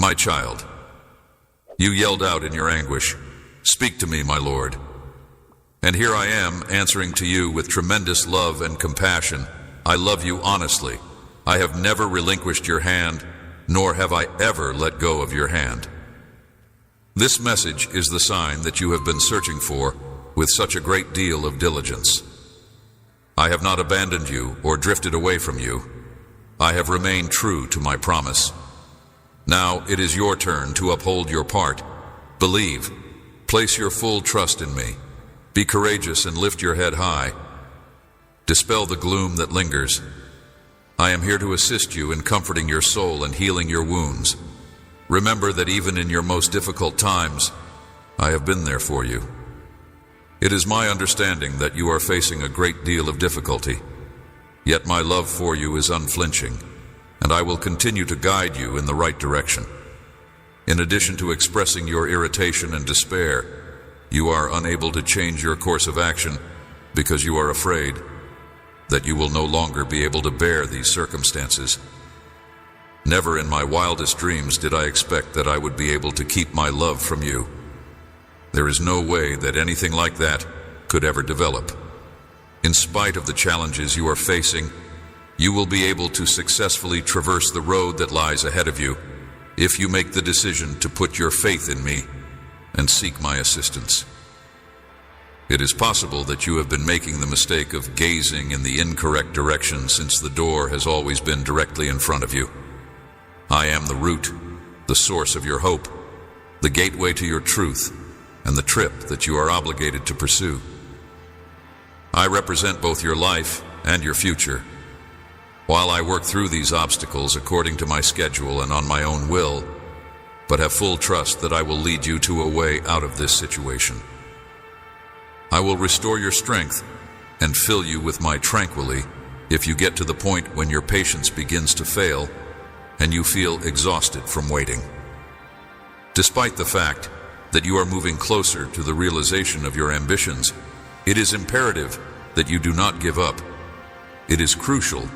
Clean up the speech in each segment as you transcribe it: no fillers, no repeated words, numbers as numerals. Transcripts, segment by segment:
My child, you yelled out in your anguish, "Speak to me, my Lord." And here I am answering to you with tremendous love and compassion. I love you honestly. I have never relinquished your hand, nor have I ever let go of your hand. This message is the sign that you have been searching for with such a great deal of diligence. I have not abandoned you or drifted away from you. I have remained true to my promise. Now it is your turn to uphold your part. Believe. Place your full trust in me. Be courageous and lift your head high. Dispel the gloom that lingers. I am here to assist you in comforting your soul and healing your wounds. Remember that even in your most difficult times, I have been there for you. It is my understanding that you are facing a great deal of difficulty, yet my love for you is unflinching, and I will continue to guide you in the right direction. In addition to expressing your irritation and despair, you are unable to change your course of action because you are afraid that you will no longer be able to bear these circumstances. Never in my wildest dreams did I expect that I would be able to keep my love from you. There is no way that anything like that could ever develop. In spite of the challenges you are facing, you will be able to successfully traverse the road that lies ahead of you if you make the decision to put your faith in me and seek my assistance. It is possible that you have been making the mistake of gazing in the incorrect direction since the door has always been directly in front of you. I am the root, the source of your hope, the gateway to your truth, and the trip that you are obligated to pursue. I represent both your life and your future. While I work through these obstacles according to my schedule and on my own will, but have full trust that I will lead you to a way out of this situation. I will restore your strength and fill you with my tranquility if you get to the point when your patience begins to fail and you feel exhausted from waiting. Despite the fact that you are moving closer to the realization of your ambitions, it is imperative that you do not give up. It is crucial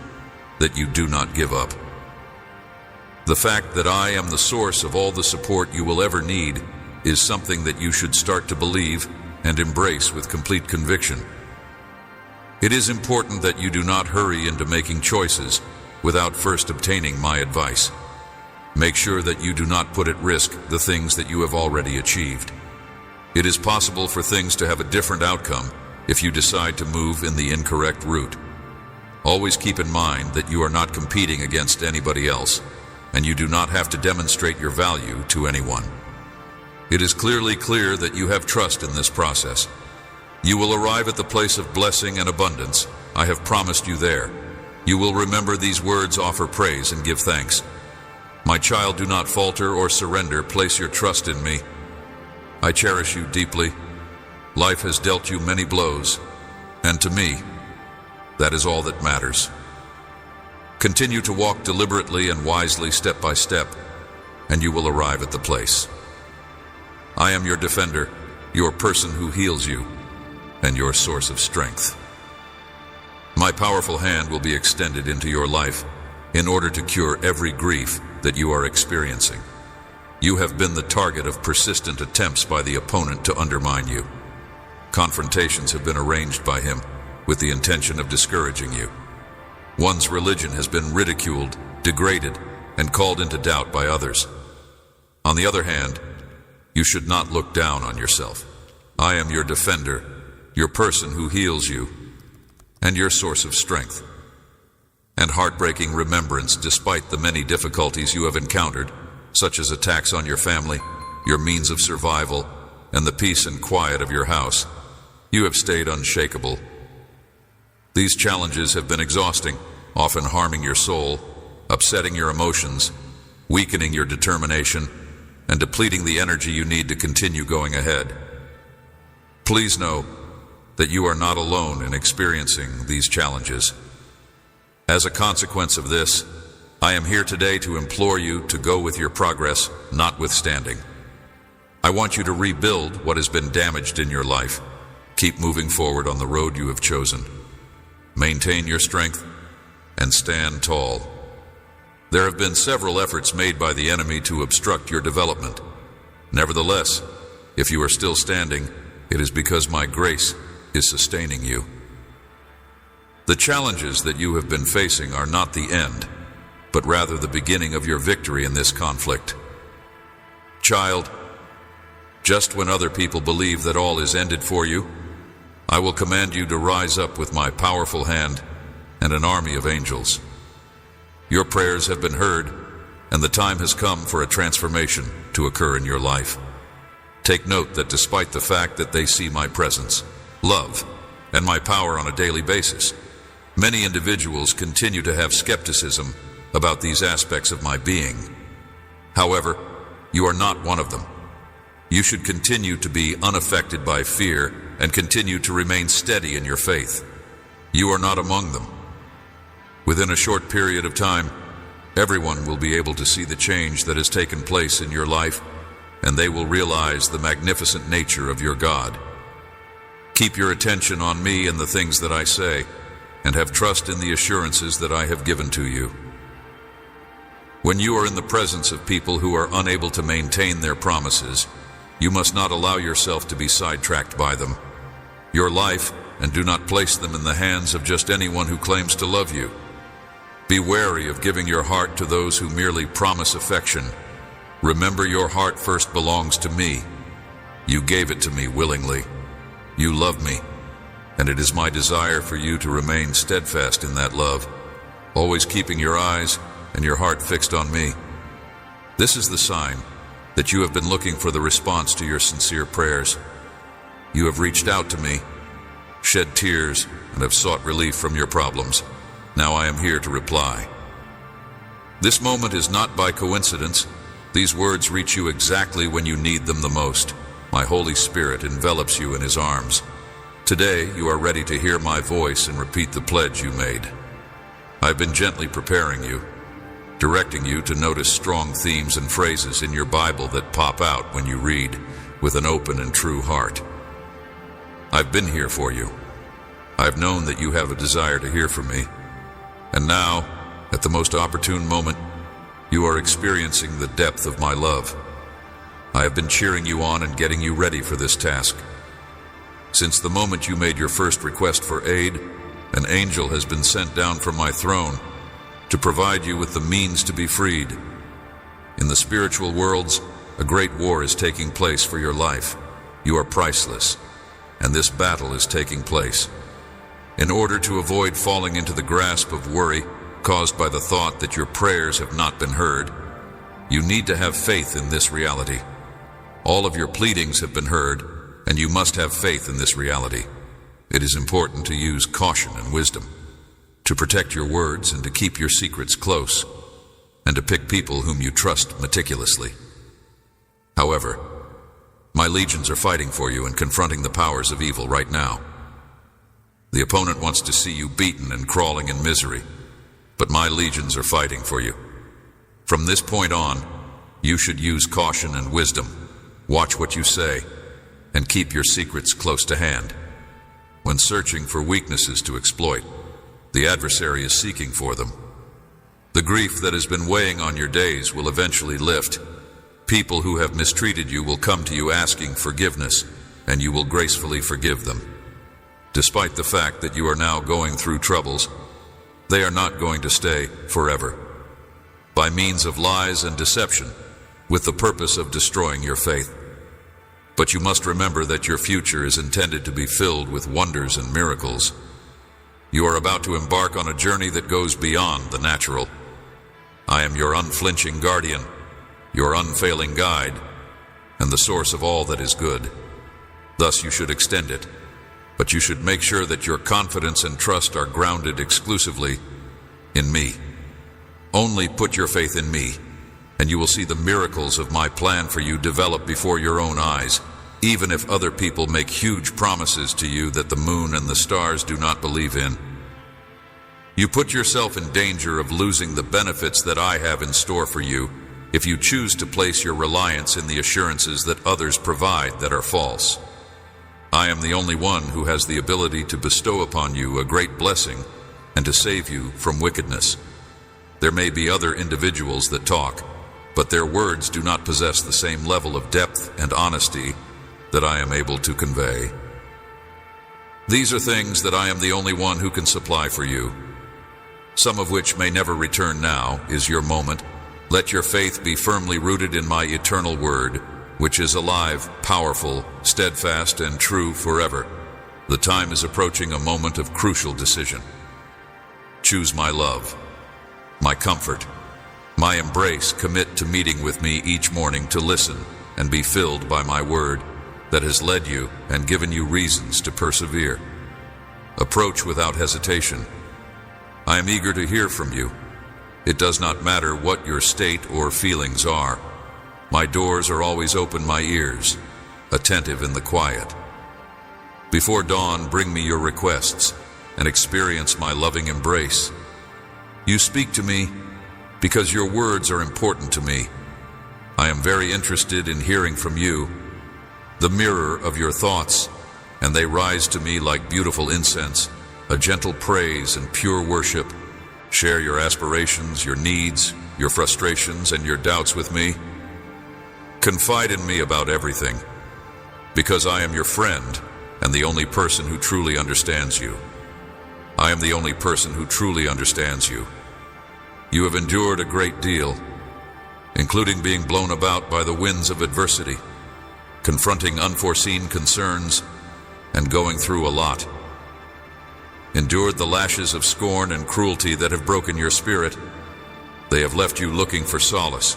that you do not give up. The fact that I am the source of all the support you will ever need is something that you should start to believe and embrace with complete conviction. It is important that you do not hurry into making choices without first obtaining my advice. Make sure that you do not put at risk the things that you have already achieved. It is possible for things to have a different outcome if you decide to move in the incorrect route. Always keep in mind that you are not competing against anybody else, and you do not have to demonstrate your value to anyone. It is clearly clear that you have trust in this process. You will arrive at the place of blessing and abundance. I have promised you there. You will remember these words, offer praise and give thanks. My child, do not falter or surrender. Place your trust in me. I cherish you deeply. Life has dealt you many blows, and to me, that is all that matters. Continue to walk deliberately and wisely step by step, and you will arrive at the place. I am your defender, your person who heals you, and your source of strength. My powerful hand will be extended into your life in order to cure every grief that you are experiencing. You have been the target of persistent attempts by the opponent to undermine you. Confrontations have been arranged by him with the intention of discouraging you. One's religion has been ridiculed, degraded, and called into doubt by others. On the other hand, you should not look down on yourself. I am your defender, your person who heals you, and your source of strength. And heartbreaking remembrance, despite the many difficulties you have encountered, such as attacks on your family, your means of survival, and the peace and quiet of your house, you have stayed unshakable. These challenges have been exhausting, often harming your soul, upsetting your emotions, weakening your determination, and depleting the energy you need to continue going ahead. Please know that you are not alone in experiencing these challenges. As a consequence of this, I am here today to implore you to go with your progress, notwithstanding. I want you to rebuild what has been damaged in your life. Keep moving forward on the road you have chosen. Maintain your strength and stand tall. There have been several efforts made by the enemy to obstruct your development. Nevertheless, if you are still standing, it is because my grace is sustaining you. The challenges that you have been facing are not the end, but rather the beginning of your victory in this conflict. Child, just when other people believe that all is ended for you, I will command you to rise up with my powerful hand and an army of angels. Your prayers have been heard, and the time has come for a transformation to occur in your life. Take note that despite the fact that they see my presence, love, and my power on a daily basis, many individuals continue to have skepticism about these aspects of my being. However, you are not one of them. You should continue to be unaffected by fear and continue to remain steady in your faith. You are not among them. Within a short period of time, everyone will be able to see the change that has taken place in your life, and they will realize the magnificent nature of your God. Keep your attention on me and the things that I say, and have trust in the assurances that I have given to you. When you are in the presence of people who are unable to maintain their promises, you must not allow yourself to be sidetracked by them. Your life, and do not place them in the hands of just anyone who claims to love you. Be wary of giving your heart to those who merely promise affection. Remember, your heart first belongs to me. You gave it to me willingly. You love me, and it is my desire for you to remain steadfast in that love, always keeping your eyes and your heart fixed on me. This is the sign that you have been looking for the response to your sincere prayers. You have reached out to me, shed tears, and have sought relief from your problems. Now I am here to reply. This moment is not by coincidence. These words reach you exactly when you need them the most. My Holy Spirit envelops you in His arms. Today you are ready to hear my voice and repeat the pledge you made. I've been gently preparing you, directing you to notice strong themes and phrases in your Bible that pop out when you read with an open and true heart. I've been here for you. I've known that you have a desire to hear from me. And now, at the most opportune moment, you are experiencing the depth of my love. I have been cheering you on and getting you ready for this task. Since the moment you made your first request for aid, an angel has been sent down from my throne to provide you with the means to be freed. In the spiritual worlds, a great war is taking place for your life. You are priceless, and this battle is taking place. In order to avoid falling into the grasp of worry caused by the thought that your prayers have not been heard, you need to have faith in this reality. All of your pleadings have been heard, and you must have faith in this reality. It is important to use caution and wisdom, to protect your words and to keep your secrets close, and to pick people whom you trust meticulously. However, my legions are fighting for you and confronting the powers of evil right now. The opponent wants to see you beaten and crawling in misery, but my legions are fighting for you. From this point on, you should use caution and wisdom, watch what you say, and keep your secrets close to hand. When searching for weaknesses to exploit, the adversary is seeking for them. The grief that has been weighing on your days will eventually lift. People who have mistreated you will come to you asking forgiveness, and you will gracefully forgive them. Despite the fact that you are now going through troubles, they are not going to stay forever. By means of lies and deception, with the purpose of destroying your faith. But you must remember that your future is intended to be filled with wonders and miracles. You are about to embark on a journey that goes beyond the natural. I am your unflinching guardian, your unfailing guide, and the source of all that is good. Thus you should extend it. But you should make sure that your confidence and trust are grounded exclusively in me. Only put your faith in me, and you will see the miracles of my plan for you develop before your own eyes, even if other people make huge promises to you that the moon and the stars do not believe in. You put yourself in danger of losing the benefits that I have in store for you if you choose to place your reliance in the assurances that others provide that are false. I am the only one who has the ability to bestow upon you a great blessing and to save you from wickedness. There may be other individuals that talk, but their words do not possess the same level of depth and honesty that I am able to convey. These are things that I am the only one who can supply for you. Some of which may never return. Now is your moment. Let your faith be firmly rooted in my eternal word, which is alive, powerful, steadfast, and true forever. The time is approaching, a moment of crucial decision. Choose my love, my comfort, my embrace. Commit to meeting with me each morning to listen and be filled by my word that has led you and given you reasons to persevere. Approach without hesitation. I am eager to hear from you. It does not matter what your state or feelings are. My doors are always open, my ears attentive in the quiet. Before dawn, bring me your requests and experience my loving embrace. You speak to me because your words are important to me. I am very interested in hearing from you, the mirror of your thoughts, and they rise to me like beautiful incense, a gentle praise and pure worship. Share your aspirations, your needs, your frustrations, and your doubts with me. Confide in me about everything, because I am your friend and the only person who truly understands you. I am the only person who truly understands you. You have endured a great deal, including being blown about by the winds of adversity, confronting unforeseen concerns, and going through a lot. Endured the lashes of scorn and cruelty that have broken your spirit. They have left you looking for solace.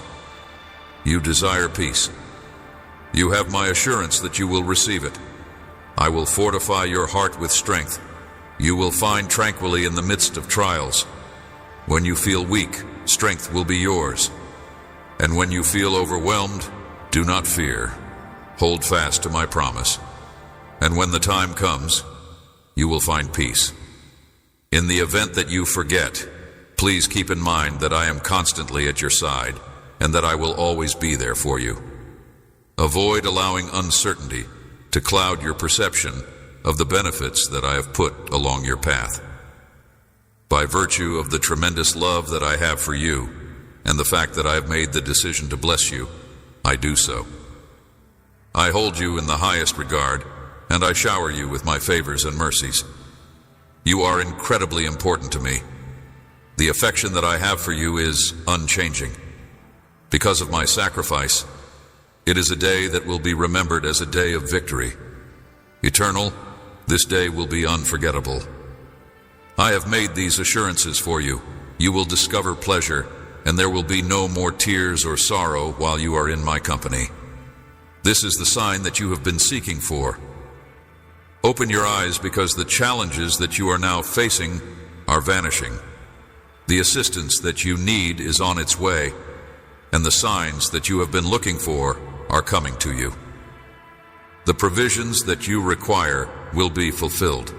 You desire peace. You have my assurance that you will receive it. I will fortify your heart with strength. You will find tranquility in the midst of trials. When you feel weak, strength will be yours. And when you feel overwhelmed, do not fear. Hold fast to my promise. And when the time comes, you will find peace. In the event that you forget, please keep in mind that I am constantly at your side and that I will always be there for you. Avoid allowing uncertainty to cloud your perception of the benefits that I have put along your path. By virtue of the tremendous love that I have for you and the fact that I have made the decision to bless you, I do so. I hold you in the highest regard, and I shower you with my favors and mercies. You are incredibly important to me. The affection that I have for you is unchanging. Because of my sacrifice, it is a day that will be remembered as a day of victory. Eternal, this day will be unforgettable. I have made these assurances for you. You will discover pleasure, and there will be no more tears or sorrow while you are in my company. This is the sign that you have been seeking for. Open your eyes, because the challenges that you are now facing are vanishing. The assistance that you need is on its way, and the signs that you have been looking for are coming to you. The provisions that you require will be fulfilled.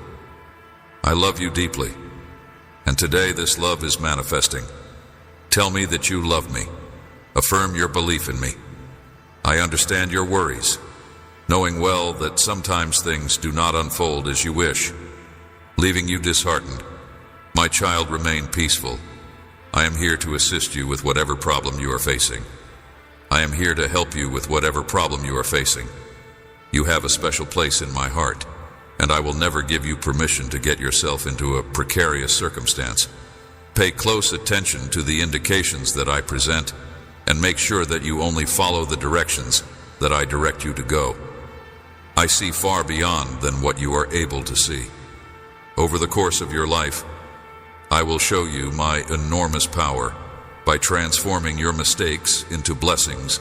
I love you deeply, and today this love is manifesting. Tell me that you love me. Affirm your belief in me. I understand your worries, knowing well that sometimes things do not unfold as you wish, leaving you disheartened. My child, remain peaceful. I am here to assist you with whatever problem you are facing. I am here to help you with whatever problem you are facing. You have a special place in my heart, and I will never give you permission to get yourself into a precarious circumstance. Pay close attention to the indications that I present, and make sure that you only follow the directions that I direct you to go. I see far beyond than what you are able to see. Over the course of your life, I will show you my enormous power by transforming your mistakes into blessings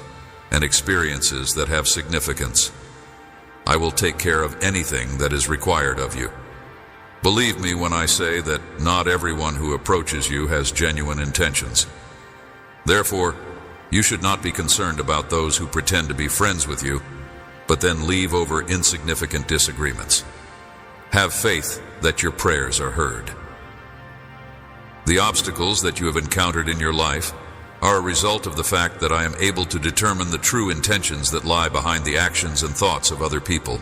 and experiences that have significance. I will take care of anything that is required of you. Believe me when I say that not everyone who approaches you has genuine intentions. Therefore, you should not be concerned about those who pretend to be friends with you, but then leave over insignificant disagreements. Have faith that your prayers are heard. The obstacles that you have encountered in your life are a result of the fact that I am able to determine the true intentions that lie behind the actions and thoughts of other people.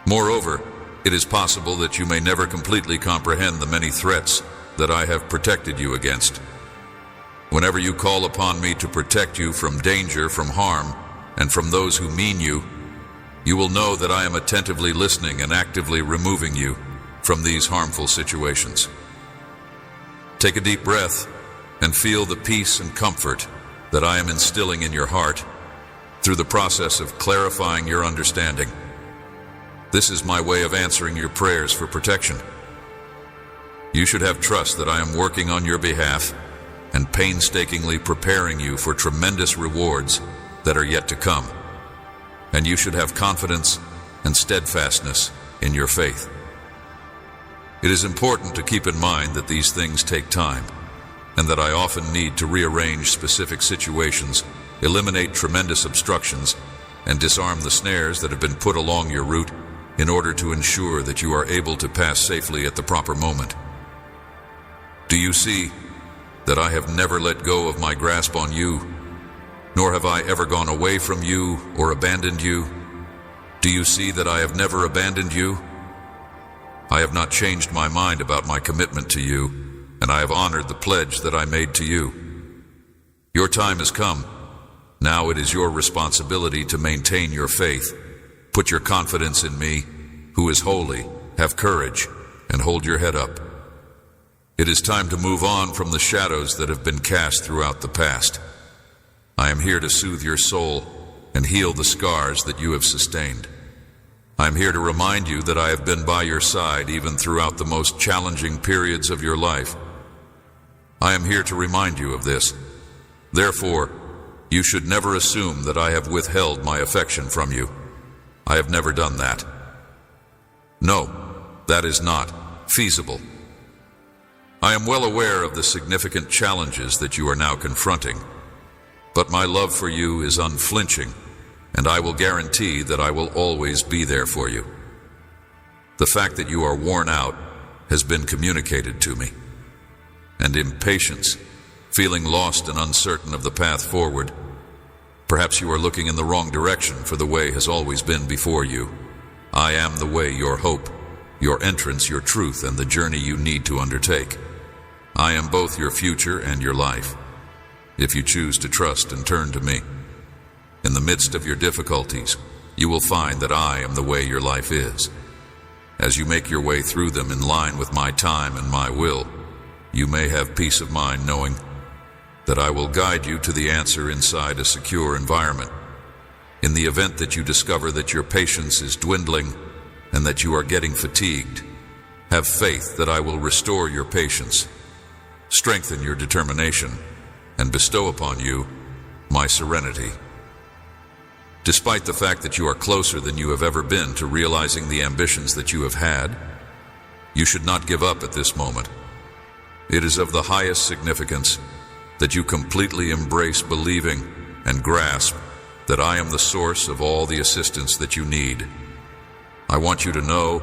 Moreover, it is possible that you may never completely comprehend the many threats that I have protected you against. Whenever you call upon me to protect you from danger, from harm, and from those who mean you, you will know that I am attentively listening and actively removing you from these harmful situations. Take a deep breath and feel the peace and comfort that I am instilling in your heart through the process of clarifying your understanding. This is my way of answering your prayers for protection. You should have trust that I am working on your behalf and painstakingly preparing you for tremendous rewards that are yet to come. And you should have confidence and steadfastness in your faith. It is important to keep in mind that these things take time, and that I often need to rearrange specific situations, eliminate tremendous obstructions, and disarm the snares that have been put along your route in order to ensure that you are able to pass safely at the proper moment. Do you see that I have never let go of my grasp on you, nor have I ever gone away from you or abandoned you? Do you see that I have never abandoned you? I have not changed my mind about my commitment to you, and I have honored the pledge that I made to you. Your time has come. Now it is your responsibility to maintain your faith. Put your confidence in me, who is holy, have courage, and hold your head up. It is time to move on from the shadows that have been cast throughout the past. I am here to soothe your soul and heal the scars that you have sustained. I am here to remind you that I have been by your side even throughout the most challenging periods of your life. I am here to remind you of this. Therefore, you should never assume that I have withheld my affection from you. I have never done that. No, that is not feasible. I am well aware of the significant challenges that you are now confronting, but my love for you is unflinching, and I will guarantee that I will always be there for you. The fact that you are worn out has been communicated to me, and impatience, feeling lost and uncertain of the path forward. Perhaps you are looking in the wrong direction, for the way has always been before you. I am the way, your hope, your entrance, your truth, and the journey you need to undertake. I am both your future and your life, if you choose to trust and turn to me. In the midst of your difficulties, you will find that I am the way your life is. As you make your way through them in line with my time and my will, you may have peace of mind knowing that I will guide you to the answer inside a secure environment. In the event that you discover that your patience is dwindling and that you are getting fatigued, have faith that I will restore your patience, strengthen your determination, and bestow upon you my serenity. Despite the fact that you are closer than you have ever been to realizing the ambitions that you have had, you should not give up at this moment. It is of the highest significance that you completely embrace believing and grasp that I am the source of all the assistance that you need. I want you to know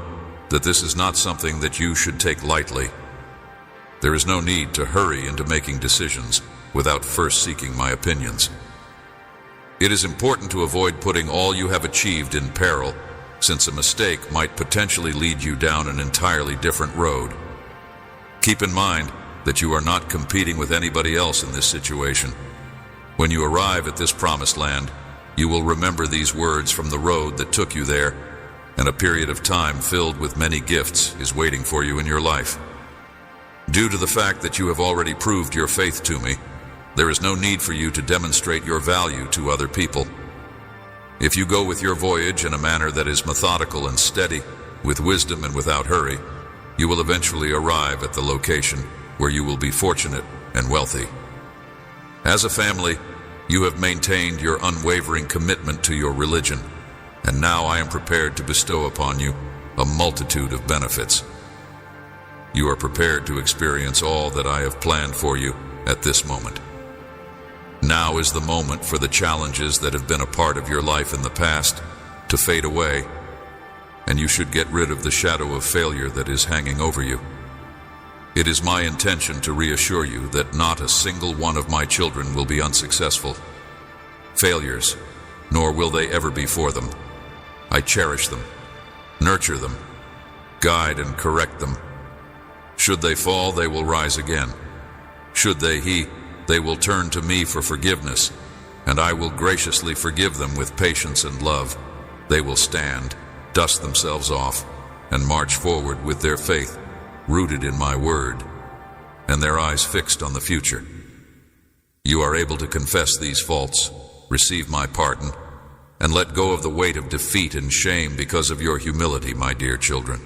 that this is not something that you should take lightly. There is no need to hurry into making decisions without first seeking my opinions. It is important to avoid putting all you have achieved in peril, since a mistake might potentially lead you down an entirely different road. Keep in mind that you are not competing with anybody else in this situation. When you arrive at this promised land, you will remember these words from the road that took you there, and a period of time filled with many gifts is waiting for you in your life. Due to the fact that you have already proved your faith to me, there is no need for you to demonstrate your value to other people. If you go with your voyage in a manner that is methodical and steady, with wisdom and without hurry, you will eventually arrive at the location where you will be fortunate and wealthy. As a family, you have maintained your unwavering commitment to your religion, and now I am prepared to bestow upon you a multitude of benefits. You are prepared to experience all that I have planned for you at this moment. Now is the moment for the challenges that have been a part of your life in the past to fade away, and you should get rid of the shadow of failure that is hanging over you. It is my intention to reassure you that not a single one of my children will be unsuccessful failures, nor will they ever be for them. I cherish them, nurture them, guide and correct them. Should they fall, they will rise again. Should they they will turn to me for forgiveness, and I will graciously forgive them with patience and love. They will stand, dust themselves off, and march forward with their faith rooted in my word, and their eyes fixed on the future. You are able to confess these faults, receive my pardon, and let go of the weight of defeat and shame because of your humility, my dear children.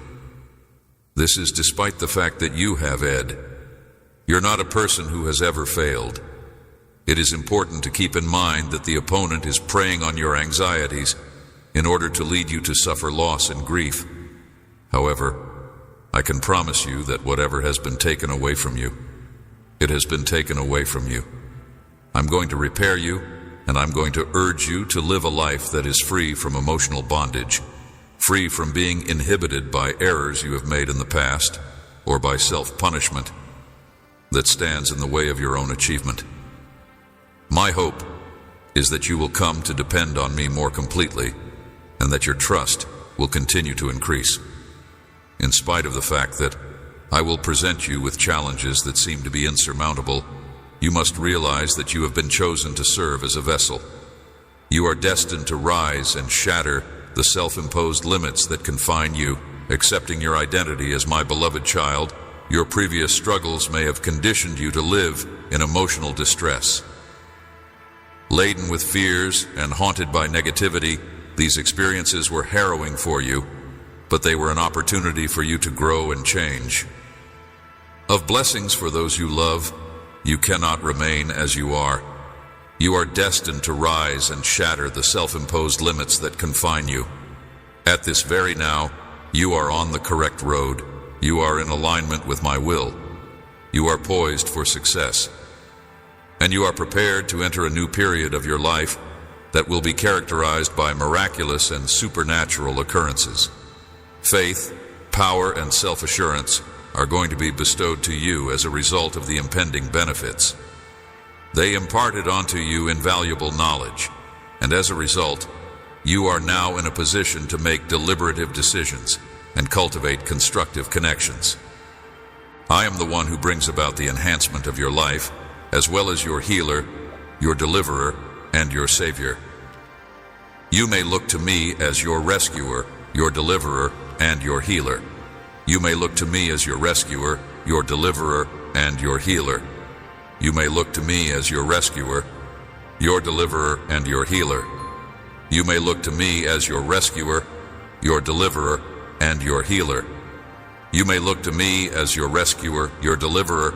This is despite the fact that you have Ed. You're not a person who has ever failed. It is important to keep in mind that the opponent is preying on your anxieties in order to lead you to suffer loss and grief. However, I can promise you that whatever has been taken away from you, it has been taken away from you. I'm going to repair you, and I'm going to urge you to live a life that is free from emotional bondage, free from being inhibited by errors you have made in the past, or by self-punishment that stands in the way of your own achievement. My hope is that you will come to depend on me more completely, and that your trust will continue to increase. In spite of the fact that I will present you with challenges that seem to be insurmountable, you must realize that you have been chosen to serve as a vessel. You are destined to rise and shatter the self-imposed limits that confine you. Accepting your identity as my beloved child, your previous struggles may have conditioned you to live in emotional distress. Laden with fears and haunted by negativity, these experiences were harrowing for you, but they were an opportunity for you to grow and change. Of blessings for those you love, you cannot remain as you are. You are destined to rise and shatter the self-imposed limits that confine you. At this very now, you are on the correct road. You are in alignment with my will. You are poised for success. And you are prepared to enter a new period of your life that will be characterized by miraculous and supernatural occurrences. Faith, power, and self-assurance are going to be bestowed to you as a result of the impending benefits. They imparted onto you invaluable knowledge, and as a result, you are now in a position to make deliberative decisions and cultivate constructive connections. I am the one who brings about the enhancement of your life, as well as your healer, your deliverer, and your savior. You may look to me as your rescuer, your deliverer, and your healer. You may look to me as your rescuer, your deliverer, and your healer. You may look to me as your rescuer, your deliverer, and your healer. You may look to me as your rescuer, your deliverer, and your healer. You may look to me as your rescuer, your deliverer,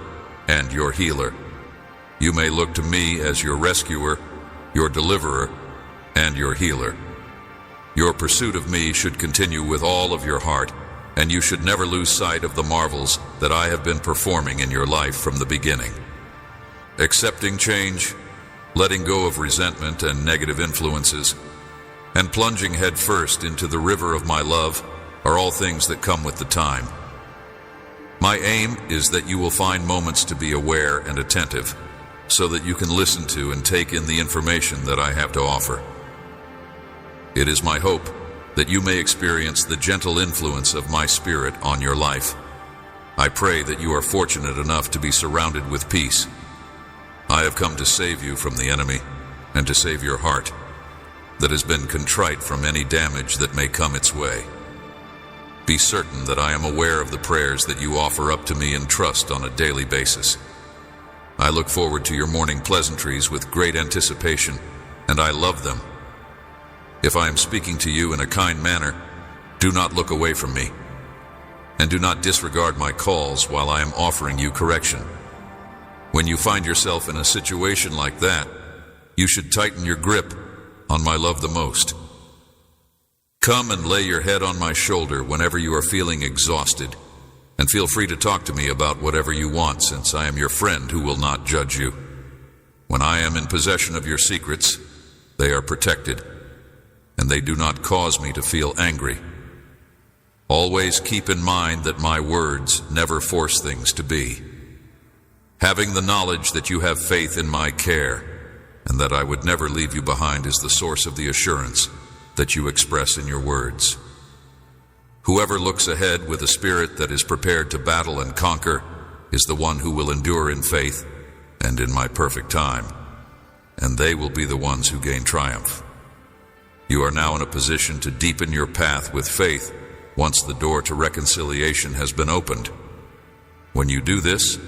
and your healer. You may look to me as your rescuer, your deliverer, and your healer. Your pursuit of me should continue with all of your heart, and you should never lose sight of the marvels that I have been performing in your life from the beginning. Accepting change, letting go of resentment and negative influences, and plunging headfirst into the river of my love are all things that come with the time. My aim is that you will find moments to be aware and attentive, so that you can listen to and take in the information that I have to offer. It is my hope that you may experience the gentle influence of my spirit on your life. I pray that you are fortunate enough to be surrounded with peace. I have come to save you from the enemy and to save your heart that has been contrite from any damage that may come its way. Be certain that I am aware of the prayers that you offer up to me in trust on a daily basis. I look forward to your morning pleasantries with great anticipation, and I love them. If I am speaking to you in a kind manner, do not look away from me, and do not disregard my calls while I am offering you correction. When you find yourself in a situation like that, you should tighten your grip on my love the most. Come and lay your head on my shoulder whenever you are feeling exhausted, and feel free to talk to me about whatever you want, since I am your friend who will not judge you. When I am in possession of your secrets, they are protected, and they do not cause me to feel angry. Always keep in mind that my words never force things to be. Having the knowledge that you have faith in my care, and that I would never leave you behind, is the source of the assurance that you express in your words. Whoever looks ahead with a spirit that is prepared to battle and conquer is the one who will endure in faith and in my perfect time, and they will be the ones who gain triumph. You are now in a position to deepen your path with faith once the door to reconciliation has been opened. When you do this,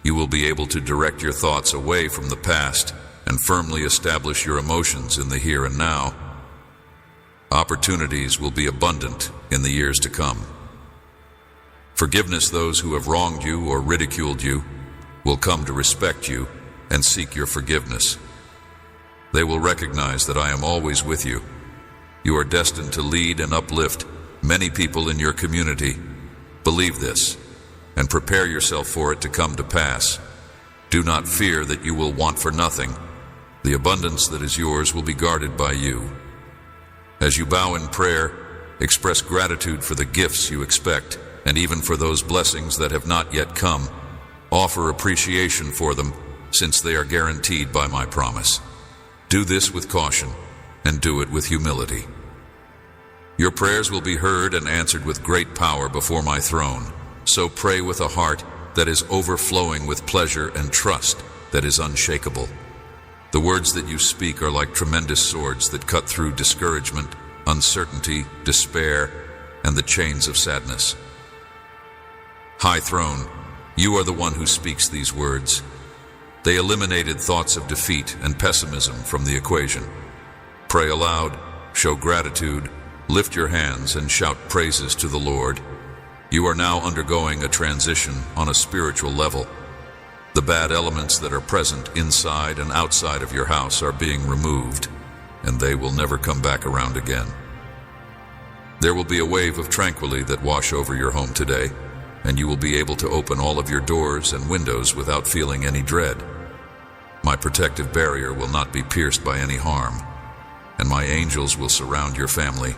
you will be able to direct your thoughts away from the past and firmly establish your emotions in the here and now. Opportunities will be abundant in the years to come. Forgiveness those who have wronged you or ridiculed you will come to respect you and seek your forgiveness. They will recognize that I am always with you. You are destined to lead and uplift many people in your community. Believe this and prepare yourself for it to come to pass. Do not fear that you will want for nothing. The abundance that is yours will be guarded by you. As you bow in prayer, express gratitude for the gifts you expect, and even for those blessings that have not yet come. Offer appreciation for them, since they are guaranteed by my promise. Do this with caution, and do it with humility. Your prayers will be heard and answered with great power before my throne, so pray with a heart that is overflowing with pleasure and trust that is unshakable. The words that you speak are like tremendous swords that cut through discouragement, uncertainty, despair, and the chains of sadness. High Throne, you are the one who speaks these words. They eliminated thoughts of defeat and pessimism from the equation. Pray aloud, show gratitude, lift your hands, and shout praises to the Lord. You are now undergoing a transition on a spiritual level. The bad elements that are present inside and outside of your house are being removed, and they will never come back around again. There will be a wave of tranquility that wash over your home today, and you will be able to open all of your doors and windows without feeling any dread. My protective barrier will not be pierced by any harm, and my angels will surround your family,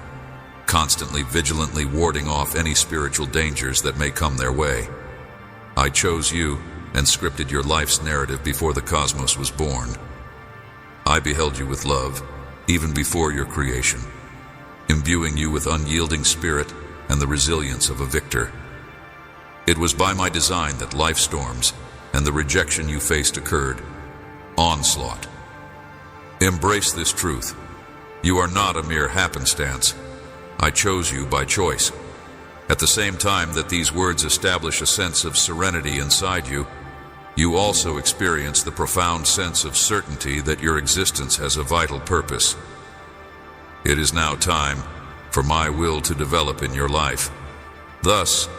constantly vigilantly warding off any spiritual dangers that may come their way. I chose you and scripted your life's narrative before the cosmos was born. I beheld you with love, even before your creation, imbuing you with unyielding spirit and the resilience of a victor. It was by my design that life storms and the rejection you faced occurred. Onslaught. Embrace this truth. You are not a mere happenstance. I chose you by choice. At the same time that these words establish a sense of serenity inside you, you also experience the profound sense of certainty that your existence has a vital purpose. It is now time for my will to develop in your life. Thus,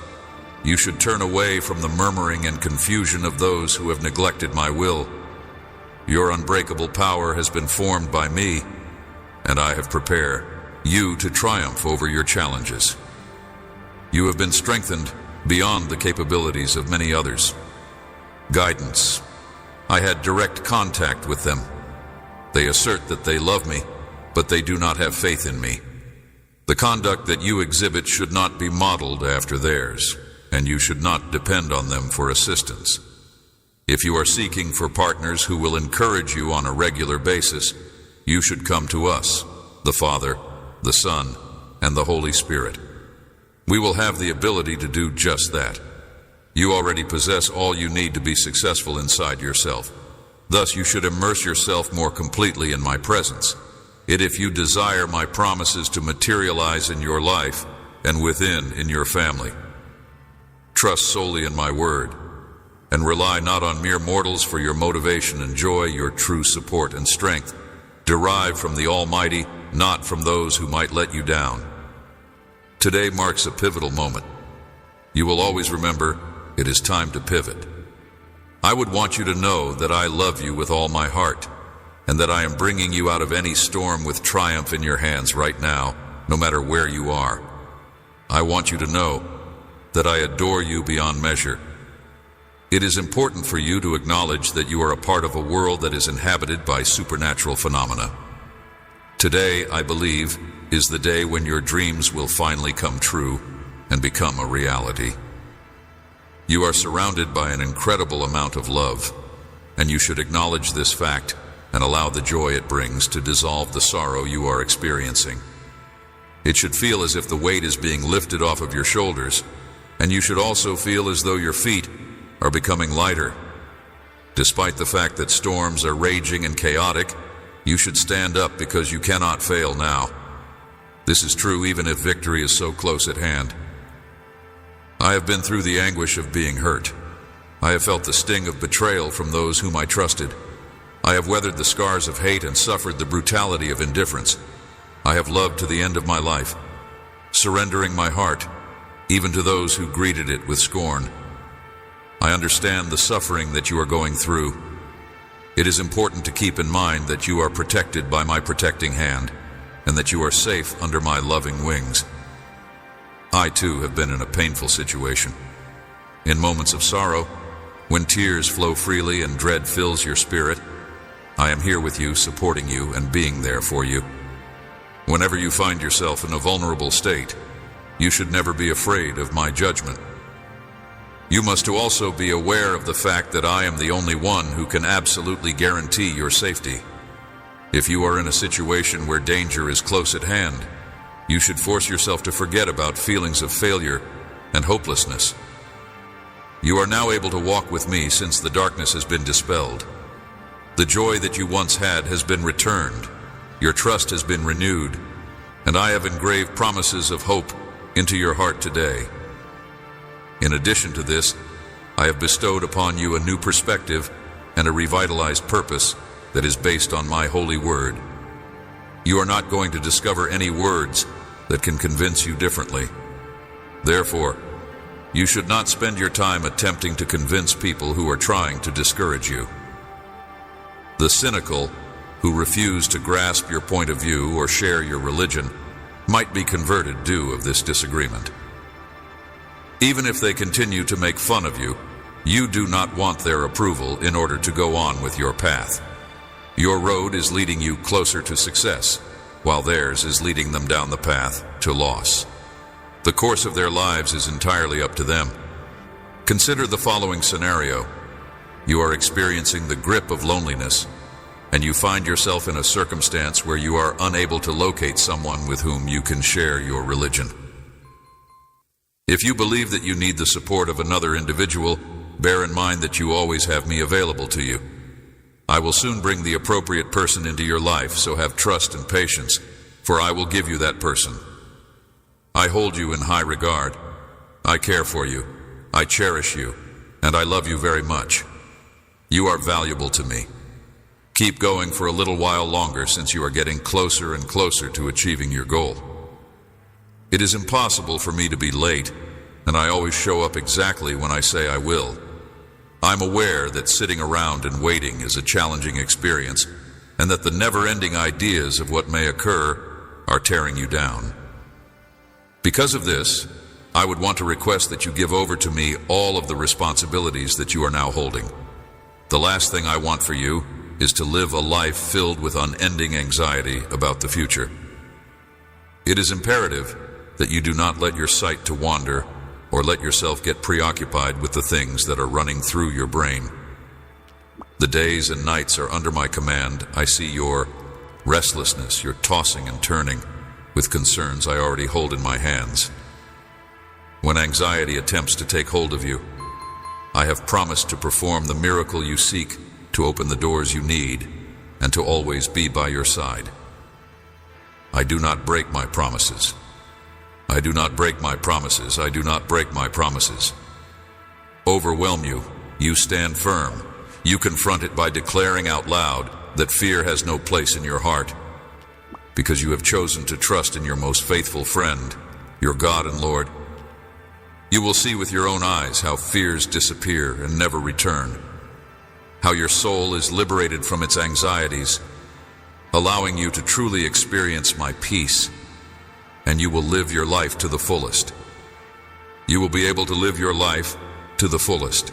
you should turn away from the murmuring and confusion of those who have neglected my will. Your unbreakable power has been formed by me, and I have prepared you to triumph over your challenges. You have been strengthened beyond the capabilities of many others. Guidance. I had direct contact with them. They assert that they love me, but they do not have faith in me. The conduct that you exhibit should not be modeled after theirs, and you should not depend on them for assistance. If you are seeking for partners who will encourage you on a regular basis, you should come to us, the Father, the Son, and the Holy Spirit. We will have the ability to do just that. You already possess all you need to be successful inside yourself. Thus, you should immerse yourself more completely in my presence. If you desire my promises to materialize in your life and within in your family. Trust solely in my word, and rely not on mere mortals for your motivation and joy. Your true support and strength derive from the Almighty, not from those who might let you down. Today marks a pivotal moment. You will always remember, it is time to pivot. I would want you to know that I love you with all my heart, and that I am bringing you out of any storm with triumph in your hands right now, no matter where you are. I want you to know that I adore you beyond measure. It is important for you to acknowledge that you are a part of a world that is inhabited by supernatural phenomena. Today, I believe, is the day when your dreams will finally come true and become a reality. You are surrounded by an incredible amount of love, and you should acknowledge this fact and allow the joy it brings to dissolve the sorrow you are experiencing. It should feel as if the weight is being lifted off of your shoulders, and you should also feel as though your feet are becoming lighter. Despite the fact that storms are raging and chaotic, you should stand up because you cannot fail now. This is true even if victory is so close at hand. I have been through the anguish of being hurt. I have felt the sting of betrayal from those whom I trusted. I have weathered the scars of hate and suffered the brutality of indifference. I have loved to the end of my life, surrendering my heart, even to those who greeted it with scorn. I understand the suffering that you are going through. It is important to keep in mind that you are protected by my protecting hand, and that you are safe under my loving wings. I too have been in a painful situation. In moments of sorrow, when tears flow freely and dread fills your spirit, I am here with you, supporting you and being there for you. Whenever you find yourself in a vulnerable state, you should never be afraid of my judgment. You must also be aware of the fact that I am the only one who can absolutely guarantee your safety. If you are in a situation where danger is close at hand, you should force yourself to forget about feelings of failure and hopelessness. You are now able to walk with me since the darkness has been dispelled. The joy that you once had has been returned, your trust has been renewed, and I have engraved promises of hope into your heart today. In addition to this, I have bestowed upon you a new perspective and a revitalized purpose that is based on my holy word. You are not going to discover any words that can convince you differently. Therefore, you should not spend your time attempting to convince people who are trying to discourage you. The cynical, who refuse to grasp your point of view or share your religion, might be converted due to this disagreement. Even if they continue to make fun of you, you do not want their approval in order to go on with your path. Your road is leading you closer to success, while theirs is leading them down the path to loss. The course of their lives is entirely up to them. Consider the following scenario. You are experiencing the grip of loneliness, and you find yourself in a circumstance where you are unable to locate someone with whom you can share your religion. If you believe that you need the support of another individual, bear in mind that you always have me available to you. I will soon bring the appropriate person into your life, so have trust and patience, for I will give you that person. I hold you in high regard. I care for you. I cherish you, and I love you very much. You are valuable to me. Keep going for a little while longer, since you are getting closer and closer to achieving your goal. It is impossible for me to be late, and I always show up exactly when I say I will. I'm aware that sitting around and waiting is a challenging experience, and that the never-ending ideas of what may occur are tearing you down. Because of this, I would want to request that you give over to me all of the responsibilities that you are now holding. The last thing I want for you is to live a life filled with unending anxiety about the future. It is imperative that you do not let your sight to wander or let yourself get preoccupied with the things that are running through your brain. The days and nights are under my command. I see your restlessness, your tossing and turning with concerns I already hold in my hands. When anxiety attempts to take hold of you, I have promised to perform the miracle you seek, to open the doors you need, and to always be by your side. I do not break my promises. I do not break my promises. I do not break my promises. Overwhelm you, you stand firm. You confront it by declaring out loud that fear has no place in your heart, because you have chosen to trust in your most faithful friend, your God and Lord. You will see with your own eyes how fears disappear and never return, how your soul is liberated from its anxieties, allowing you to truly experience my peace, and you will live your life to the fullest. You will be able to live your life to the fullest.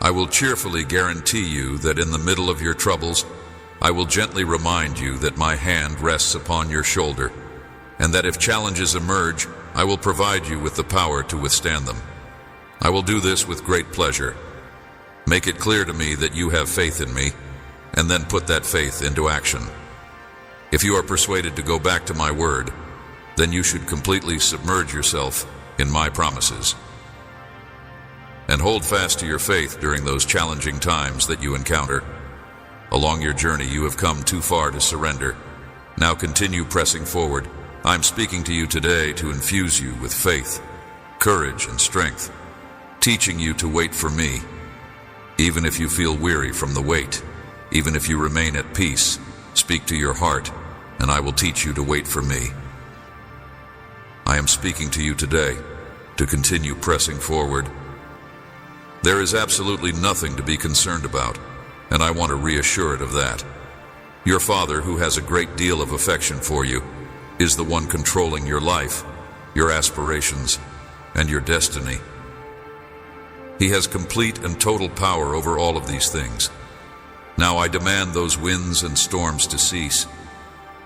I will cheerfully guarantee you that in the middle of your troubles, I will gently remind you that my hand rests upon your shoulder, and that if challenges emerge, I will provide you with the power to withstand them. I will do this with great pleasure. Make it clear to me that you have faith in me, and then put that faith into action. If you are persuaded to go back to my word, then you should completely submerge yourself in my promises. and hold fast to your faith during those challenging times that you encounter. Along your journey, you have come too far to surrender. Now continue pressing forward. I'm speaking to you today to infuse you with faith, courage, and strength, teaching you to wait for me. Even if you feel weary from the wait, even if you remain at peace, speak to your heart, and I will teach you to wait for me. I am speaking to you today to continue pressing forward. There is absolutely nothing to be concerned about, and I want to reassure it of that. Your Father, who has a great deal of affection for you, is the one controlling your life, your aspirations, and your destiny. He has complete and total power over all of these things. Now I demand those winds and storms to cease,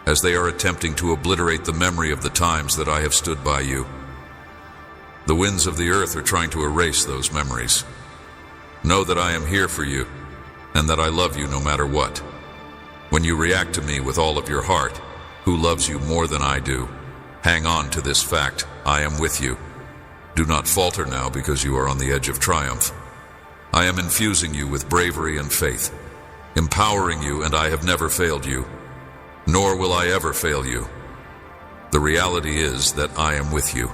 as they are attempting to obliterate the memory of the times that I have stood by you. The winds of the earth are trying to erase those memories. Know that I am here for you, and that I love you no matter what. When you react to me with all of your heart, who loves you more than I do, hang on to this fact: I am with you. Do not falter now because you are on the edge of triumph. I am infusing you with bravery and faith, empowering you, and I have never failed you, nor will I ever fail you. The reality is that I am with you.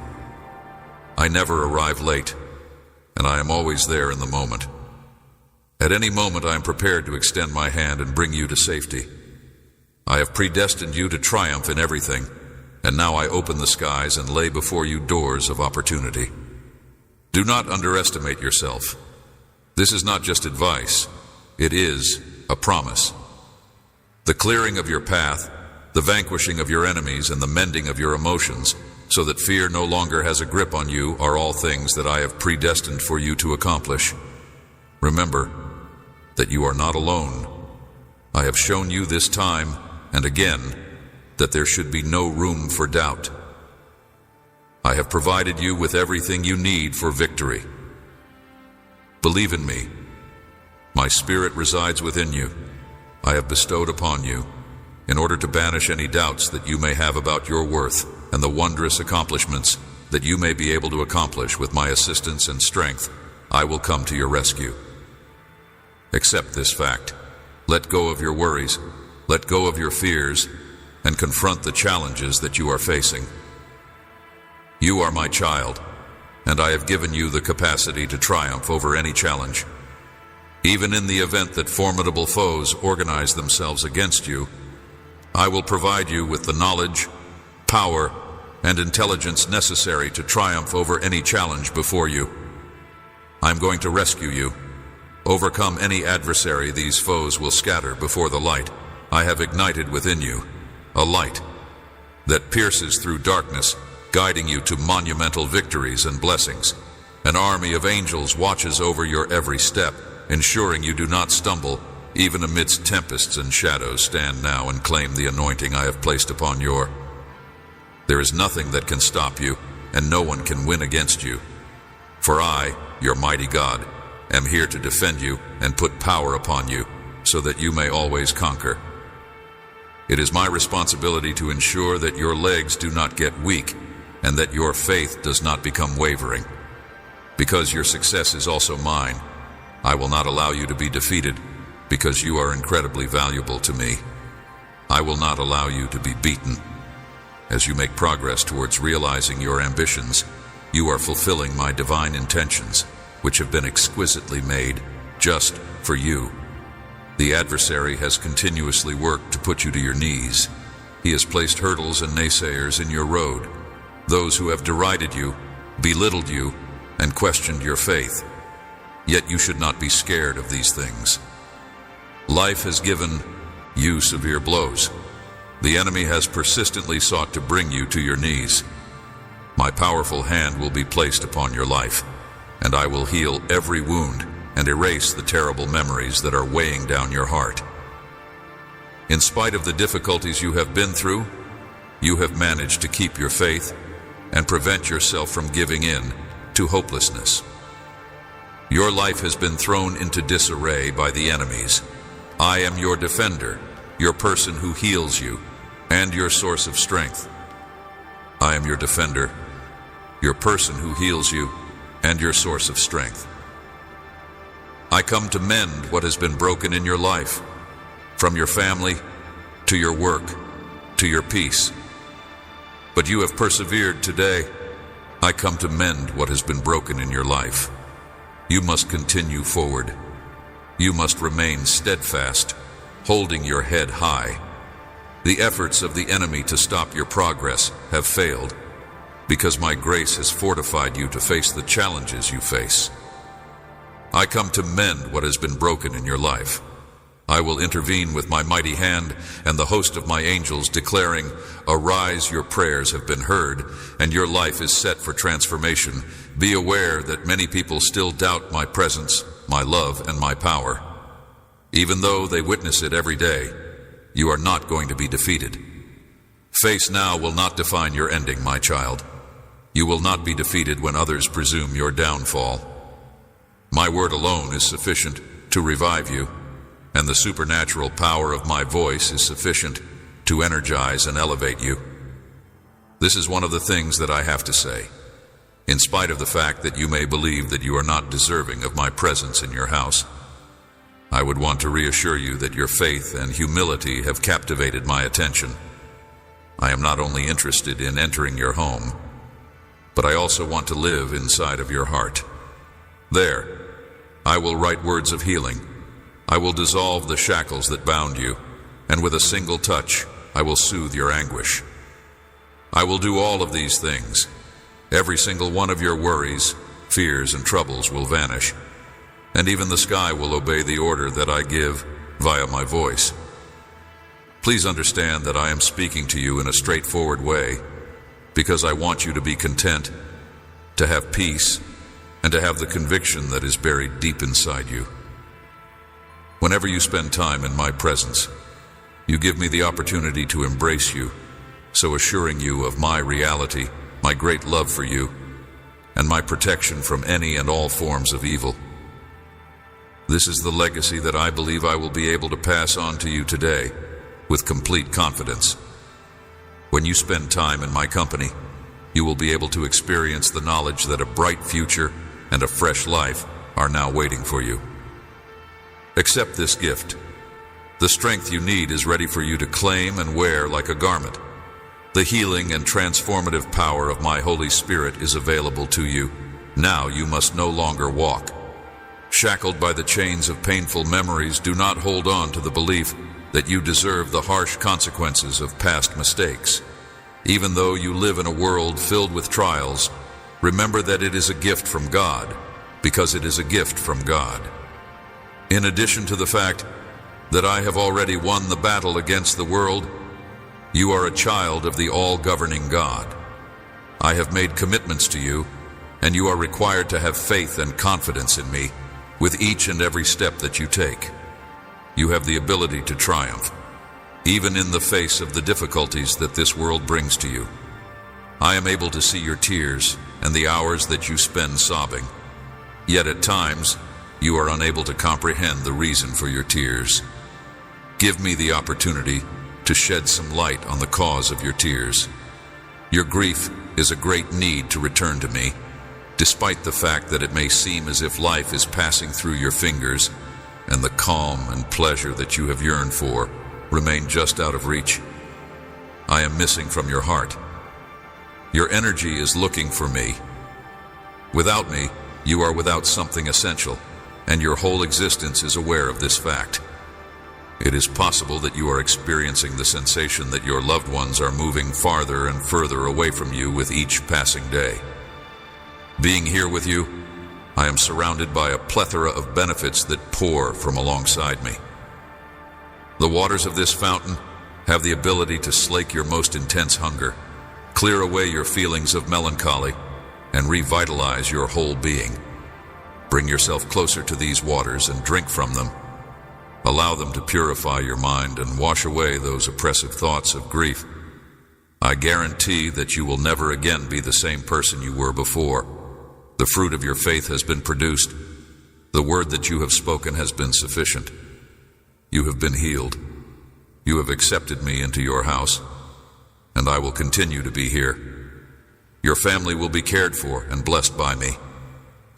I never arrive late, and I am always there in the moment. At any moment I am prepared to extend my hand and bring you to safety. I have predestined you to triumph in everything, and now I open the skies and lay before you doors of opportunity. Do not underestimate yourself. This is not just advice, it is a promise. The clearing of your path, the vanquishing of your enemies, and the mending of your emotions, so that fear no longer has a grip on you, are all things that I have predestined for you to accomplish. Remember that you are not alone. I have shown you this time and again that there should be no room for doubt. I have provided you with everything you need for victory. Believe in me. My Spirit resides within you. I have bestowed upon you, in order to banish any doubts that you may have about your worth and the wondrous accomplishments that you may be able to accomplish with my assistance and strength. I will come to your rescue. Accept this fact. Let go of your worries, let go of your fears, and confront the challenges that you are facing. You are my child, and I have given you the capacity to triumph over any challenge. Even in the event that formidable foes organize themselves against you, I will provide you with the knowledge, power, and intelligence necessary to triumph over any challenge before you. I'm going to rescue you. Overcome any adversary these foes will scatter before the light I have ignited within you, a light that pierces through darkness, guiding you to monumental victories and blessings. An army of angels watches over your every step, ensuring you do not stumble. Even amidst tempests and shadows, stand now and claim the anointing I have placed upon your. There is nothing that can stop you, and no one can win against you. For I, your mighty God, am here to defend you and put power upon you, so that you may always conquer. It is my responsibility to ensure that your legs do not get weak, and that your faith does not become wavering. Because your success is also mine, I will not allow you to be defeated, because you are incredibly valuable to me. I will not allow you to be beaten. As you make progress towards realizing your ambitions, you are fulfilling my divine intentions, which have been exquisitely made just for you. The adversary has continuously worked to put you to your knees. He has placed hurdles and naysayers in your road, those who have derided you, belittled you, and questioned your faith. Yet you should not be scared of these things. Life has given you severe blows. The enemy has persistently sought to bring you to your knees. My powerful hand will be placed upon your life, and I will heal every wound and erase the terrible memories that are weighing down your heart. In spite of the difficulties you have been through, you have managed to keep your faith and prevent yourself from giving in to hopelessness. Your life has been thrown into disarray by the enemies. I am your defender, your person who heals you, and your source of strength. I am your defender, your person who heals you, and your source of strength. I come to mend what has been broken in your life, from your family to your work to your peace. But you have persevered today. I come to mend what has been broken in your life. You must continue forward. You must remain steadfast, holding your head high. The efforts of the enemy to stop your progress have failed, because my grace has fortified you to face the challenges you face. I come to mend what has been broken in your life. I will intervene with my mighty hand and the host of my angels, declaring, "Arise, your prayers have been heard, and your life is set for transformation. Be aware that many people still doubt my presence, my love, and my power. Even though they witness it every day, you are not going to be defeated. Face now will not define your ending, my child. You will not be defeated when others presume your downfall. My word alone is sufficient to revive you, and the supernatural power of my voice is sufficient to energize and elevate you. This is one of the things that I have to say, in spite of the fact that you may believe that you are not deserving of my presence in your house. I would want to reassure you that your faith and humility have captivated my attention. I am not only interested in entering your home, but I also want to live inside of your heart. There, I will write words of healing. I will dissolve the shackles that bound you, and with a single touch, I will soothe your anguish. I will do all of these things. Every single one of your worries, fears, and troubles will vanish, and even the sky will obey the order that I give via my voice. Please understand that I am speaking to you in a straightforward way, because I want you to be content, to have peace, and to have the conviction that is buried deep inside you. Whenever you spend time in my presence, you give me the opportunity to embrace you, so assuring you of my reality, my great love for you, and my protection from any and all forms of evil. This is the legacy that I believe I will be able to pass on to you today with complete confidence. When you spend time in my company, you will be able to experience the knowledge that a bright future and a fresh life are now waiting for you. Accept this gift. The strength you need is ready for you to claim and wear like a garment. The healing and transformative power of my Holy Spirit is available to you. Now you must no longer walk shackled by the chains of painful memories. Do not hold on to the belief that you deserve the harsh consequences of past mistakes. Even though you live in a world filled with trials, remember that it is a gift from God, because it is a gift from God. In addition to the fact that I have already won the battle against the world, you are a child of the all-governing God. I have made commitments to you, and you are required to have faith and confidence in me with each and every step that you take. You have the ability to triumph, even in the face of the difficulties that this world brings to you. I am able to see your tears and the hours that you spend sobbing. Yet at times, you are unable to comprehend the reason for your tears. Give me the opportunity to shed some light on the cause of your tears. Your grief is a great need to return to me, despite the fact that it may seem as if life is passing through your fingers and the calm and pleasure that you have yearned for remain just out of reach. I am missing from your heart. Your energy is looking for me. Without me, you are without something essential, and your whole existence is aware of this fact. It is possible that you are experiencing the sensation that your loved ones are moving farther and further away from you with each passing day. Being here with you, I am surrounded by a plethora of benefits that pour from alongside me. The waters of this fountain have the ability to slake your most intense hunger, clear away your feelings of melancholy, and revitalize your whole being. Bring yourself closer to these waters and drink from them. Allow them to purify your mind and wash away those oppressive thoughts of grief. I guarantee that you will never again be the same person you were before. The fruit of your faith has been produced. The word that you have spoken has been sufficient. You have been healed. You have accepted me into your house, and I will continue to be here. Your family will be cared for and blessed by me,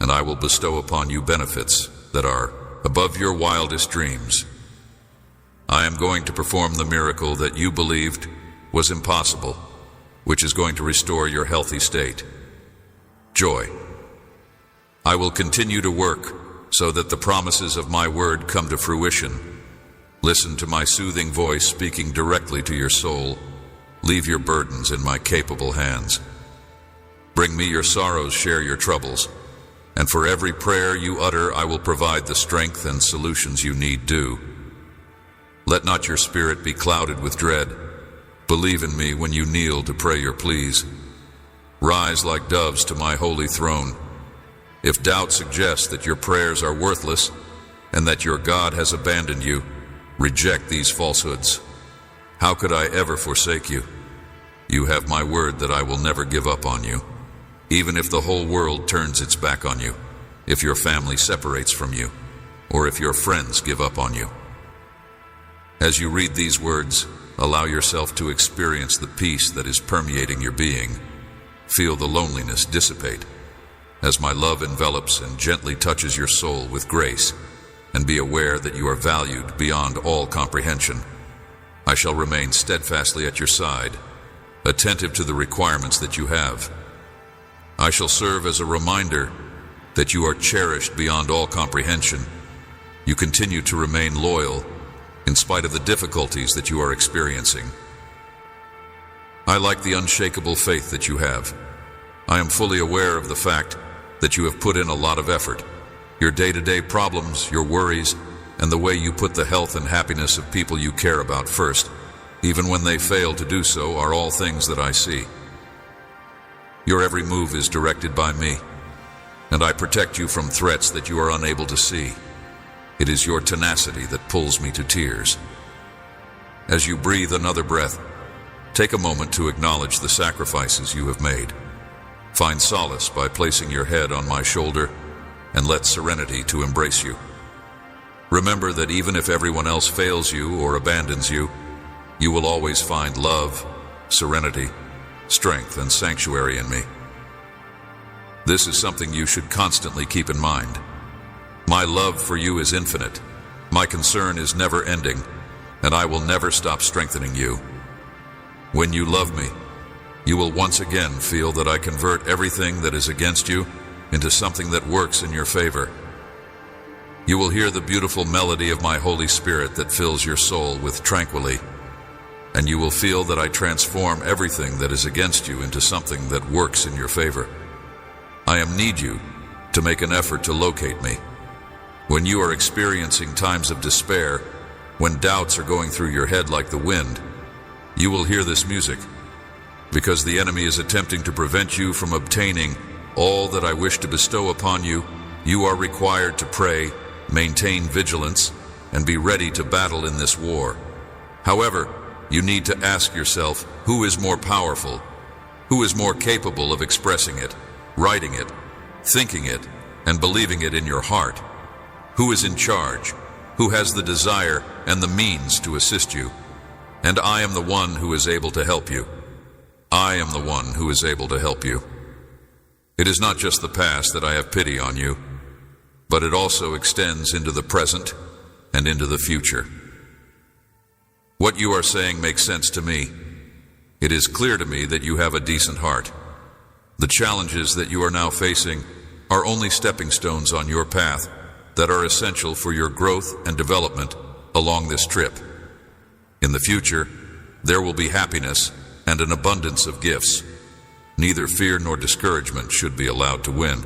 and I will bestow upon you benefits that are above your wildest dreams. I am going to perform the miracle that you believed was impossible, which is going to restore your healthy state. Joy. I will continue to work so that the promises of my word come to fruition. Listen to my soothing voice speaking directly to your soul. Leave your burdens in my capable hands. Bring me your sorrows, share your troubles, and for every prayer you utter, I will provide the strength and solutions you need do. Let not your spirit be clouded with dread. Believe in me when you kneel to pray your pleas. Rise like doves to my holy throne. If doubt suggests that your prayers are worthless and that your God has abandoned you, reject these falsehoods. How could I ever forsake you? You have my word that I will never give up on you, even if the whole world turns its back on you, if your family separates from you, or if your friends give up on you. As you read these words, allow yourself to experience the peace that is permeating your being. Feel the loneliness dissipate as my love envelops and gently touches your soul with grace, and be aware that you are valued beyond all comprehension. I shall remain steadfastly at your side, attentive to the requirements that you have. I shall serve as a reminder that you are cherished beyond all comprehension. You continue to remain loyal in spite of the difficulties that you are experiencing. I like the unshakable faith that you have. I am fully aware of the fact that you have put in a lot of effort. Your day-to-day problems, your worries, and the way you put the health and happiness of people you care about first, even when they fail to do so, are all things that I see. Your every move is directed by me, and I protect you from threats that you are unable to see. It is your tenacity that pulls me to tears. As you breathe another breath, take a moment to acknowledge the sacrifices you have made. Find solace by placing your head on my shoulder, and let serenity to embrace you. Remember that even if everyone else fails you or abandons you, you will always find love, serenity, strength, and sanctuary in me. This is something you should constantly keep in mind. My love for you is infinite. My concern is never ending, and I will never stop strengthening you. When you love me, you will once again feel that I convert everything that is against you into something that works in your favor. You will hear the beautiful melody of my Holy Spirit that fills your soul with tranquility, and you will feel that I transform everything that is against you into something that works in your favor. I need you to make an effort to locate me. When you are experiencing times of despair, when doubts are going through your head like the wind, you will hear this music, because the enemy is attempting to prevent you from obtaining all that I wish to bestow upon you. You are required to pray, maintain vigilance, and be ready to battle in this war. However, you need to ask yourself, who is more powerful? Who is more capable of expressing it, writing it, thinking it, and believing it in your heart? Who is in charge? Who has the desire and the means to assist you? And I am the one who is able to help you. I am the one who is able to help you. It is not just the past that I have pity on you, but it also extends into the present and into the future. What you are saying makes sense to me. It is clear to me that you have a decent heart. The challenges that you are now facing are only stepping stones on your path that are essential for your growth and development along this trip. In the future, there will be happiness and an abundance of gifts. Neither fear nor discouragement should be allowed to win.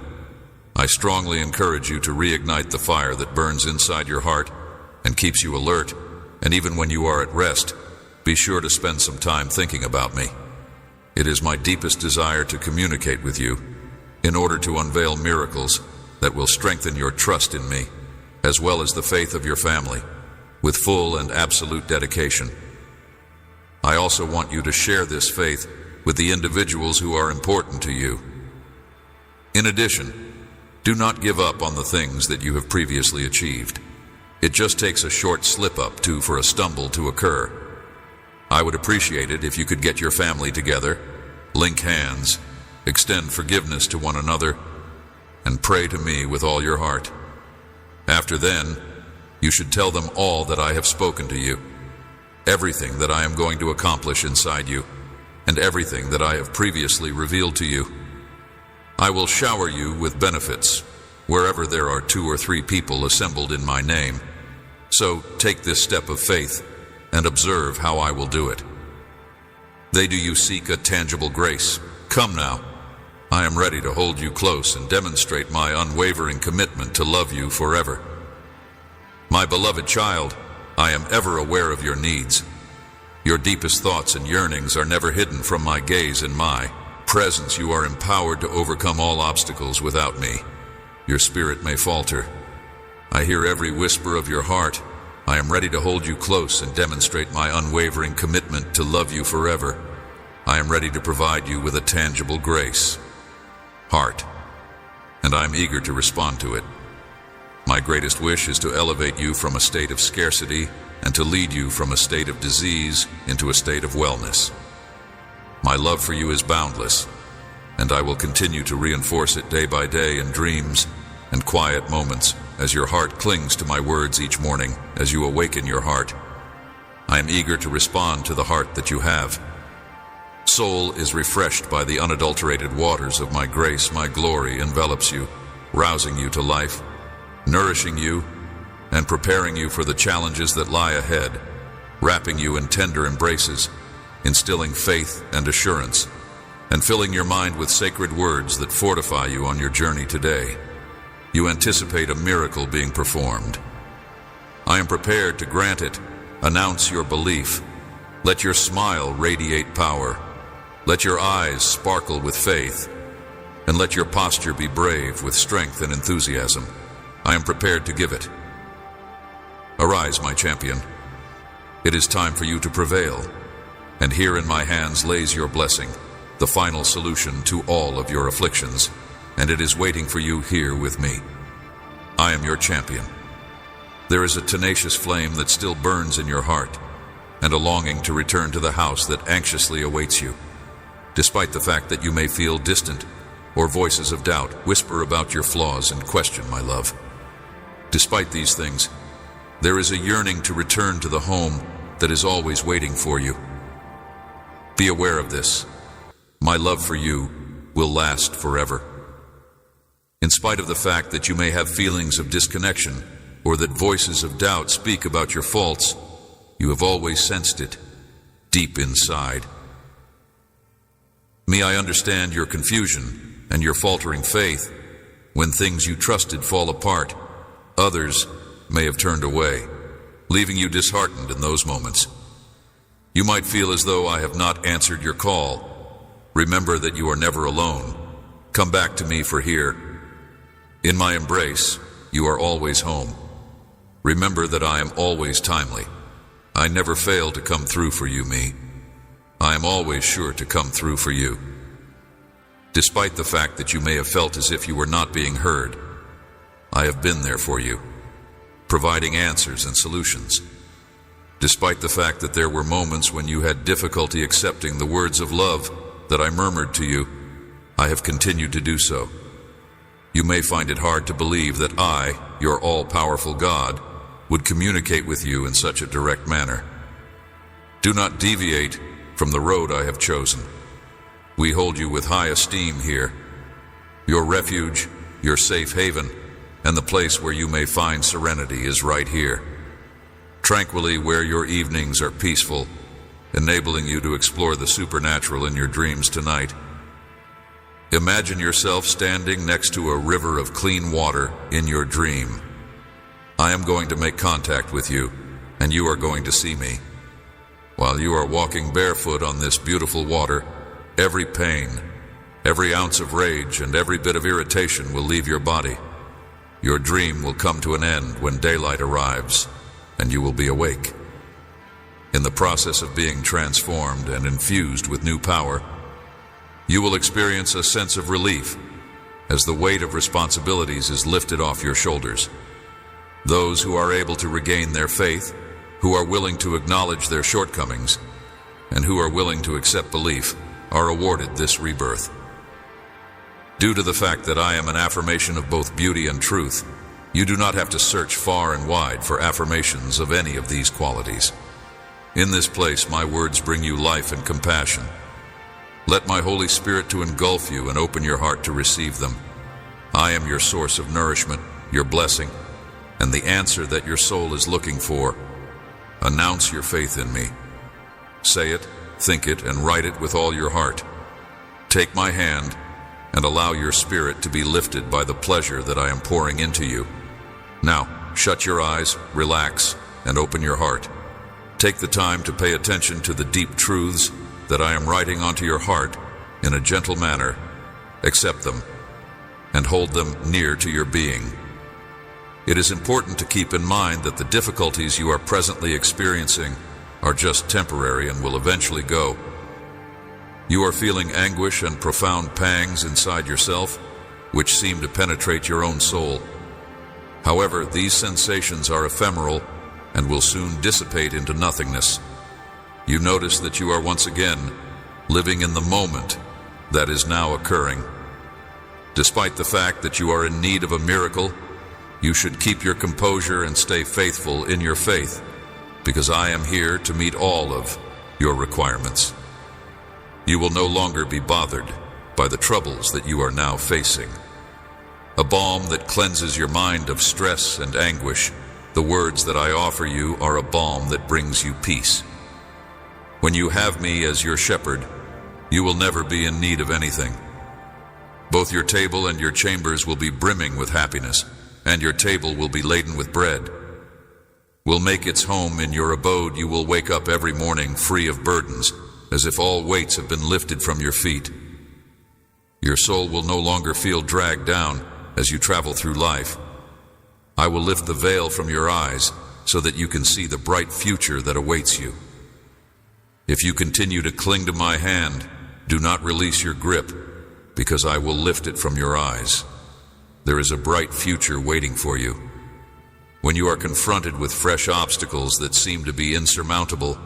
I strongly encourage you to reignite the fire that burns inside your heart and keeps you alert, and even when you are at rest, be sure to spend some time thinking about me. It is my deepest desire to communicate with you in order to unveil miracles that will strengthen your trust in me, as well as the faith of your family, with full and absolute dedication. I also want you to share this faith with the individuals who are important to you. In addition, do not give up on the things that you have previously achieved. It just takes a short slip-up for a stumble to occur. I would appreciate it if you could get your family together, link hands, extend forgiveness to one another, and pray to me with all your heart. After then, You should tell them all that I have spoken to you, everything that I am going to accomplish inside you, and everything that I have previously revealed to you. I will shower you with benefits wherever there are 2 or 3 people assembled in my name. So take this step of faith and observe how I will do it. Do you seek a tangible grace? Come now. I am ready to hold you close and demonstrate my unwavering commitment to love you forever. My beloved child, I am ever aware of your needs. Your deepest thoughts and yearnings are never hidden from my gaze. In my presence, you are empowered to overcome all obstacles without me. Your spirit may falter. I hear every whisper of your heart. I am ready to hold you close and demonstrate my unwavering commitment to love you forever. I am ready to provide you with a tangible grace, heart, and I am eager to respond to it. My greatest wish is to elevate you from a state of scarcity and to lead you from a state of disease into a state of wellness. My love for you is boundless, and I will continue to reinforce it day by day in dreams and quiet moments as your heart clings to my words each morning as you awaken your heart. I am eager to respond to the heart that you have. Soul is refreshed by the unadulterated waters of my grace. My glory envelops you, rousing you to life, nourishing you, and preparing you for the challenges that lie ahead, wrapping you in tender embraces, instilling faith and assurance, and filling your mind with sacred words that fortify you on your journey today. You anticipate a miracle being performed. I am prepared to grant it. Announce your belief. Let your smile radiate power. Let your eyes sparkle with faith, and let your posture be brave with strength and enthusiasm. I am prepared to give it. Arise, my champion. It is time for you to prevail, and here in my hands lays your blessing, the final solution to all of your afflictions, and it is waiting for you here with me. I am your champion. There is a tenacious flame that still burns in your heart, and a longing to return to the house that anxiously awaits you. Despite the fact that you may feel distant, or voices of doubt whisper about your flaws and question my love. Despite these things, there is a yearning to return to the home that is always waiting for you. Be aware of this. My love for you will last forever. In spite of the fact that you may have feelings of disconnection, or that voices of doubt speak about your faults, you have always sensed it, deep inside. I understand your confusion and your faltering faith. When things you trusted fall apart, others may have turned away, leaving you disheartened in those moments. You might feel as though I have not answered your call. Remember that you are never alone. Come back to me, for here, in my embrace, you are always home. Remember that I am always timely. I never fail to come through for you, me. I am always sure to come through for you. Despite the fact that you may have felt as if you were not being heard, I have been there for you, providing answers and solutions. Despite the fact that there were moments when you had difficulty accepting the words of love that I murmured to you, I have continued to do so. You may find it hard to believe that I, your all-powerful God, would communicate with you in such a direct manner. Do not deviate from the road I have chosen. We hold you with high esteem here. Your refuge, your safe haven, and the place where you may find serenity is right here. Tranquilly where your evenings are peaceful, enabling you to explore the supernatural in your dreams tonight. Imagine yourself standing next to a river of clean water in your dream. I am going to make contact with you, and you are going to see me. While you are walking barefoot on this beautiful water, every pain, every ounce of rage, and every bit of irritation will leave your body. Your dream will come to an end when daylight arrives, and you will be awake. In the process of being transformed and infused with new power, you will experience a sense of relief as the weight of responsibilities is lifted off your shoulders. Those who are able to regain their faith, who are willing to acknowledge their shortcomings, and who are willing to accept belief, are awarded this rebirth. Due to the fact that I am an affirmation of both beauty and truth, You do not have to search far and wide for affirmations of any of these qualities. In this place, my words bring you life and compassion. Let my Holy Spirit to engulf you and open your heart to receive them. I am your source of nourishment, your blessing, and the answer that your soul is looking for. Announce your faith in me. Say it, think it, and write it with all your heart. Take my hand and allow your spirit to be lifted by the pleasure that I am pouring into you. Now, shut your eyes, relax, and open your heart. Take the time to pay attention to the deep truths that I am writing onto your heart in a gentle manner. Accept them and hold them near to your being. It is important to keep in mind that the difficulties you are presently experiencing are just temporary and will eventually go. You are feeling anguish and profound pangs inside yourself, which seem to penetrate your own soul. However, these sensations are ephemeral and will soon dissipate into nothingness. You notice that you are once again living in the moment that is now occurring. Despite the fact that you are in need of a miracle, you should keep your composure and stay faithful in your faith, because I am here to meet all of your requirements. You will no longer be bothered by the troubles that you are now facing. A balm that cleanses your mind of stress and anguish, the words that I offer you are a balm that brings you peace. When you have me as your shepherd, you will never be in need of anything. Both your table and your chambers will be brimming with happiness, and your table will be laden with bread. Will make its home in your abode. You will wake up every morning free of burdens, as if all weights have been lifted from your feet. Your soul will no longer feel dragged down as you travel through life. I will lift the veil from your eyes so that you can see the bright future that awaits you. If you continue to cling to my hand, do not release your grip, because I will lift it from your eyes. There is a bright future waiting for you. When you are confronted with fresh obstacles that seem to be insurmountable,